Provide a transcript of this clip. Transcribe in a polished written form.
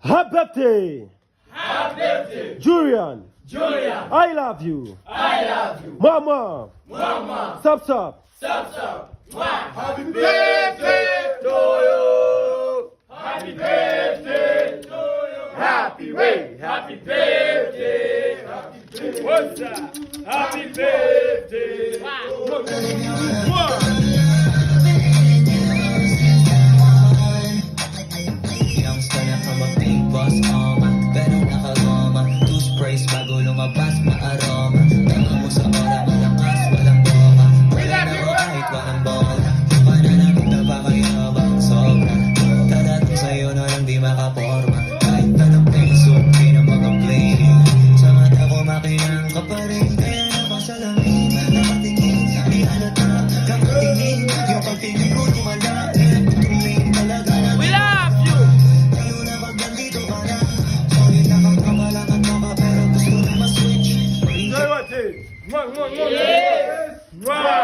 Happy birthday! Happy birthday! Julian! Julian! I love you! I love you! Mama! Mama! Sup sup! Sup sup! Mwah! Happy birthday to you! Happy birthday to you! Happy way! Happy birthday! Happy birthday! What's up? Happy birthday! Youngster na ka mag-big boss, pero nakagoma. Two sprays bago lumabas, maaroma. Tama mo sa ora, malakas, walang boka. Wala na ko kahit walang bola. Pananamit na pakayabang sobra. Dadating sa'yo na lang di makaporma. Kahit tanong peso, di na mga plane. Sa mata ko makinang ka pa rin. Kaya napasalamin, nakatingin. Di halata, kakatingin. Yung pagtingin ko di malain. Tumingin talaga na We love you! lalo na pag nandito ka na. Sorry na kang kamalangan mo ka, pero gusto na ma-switch. Yes! Mwah!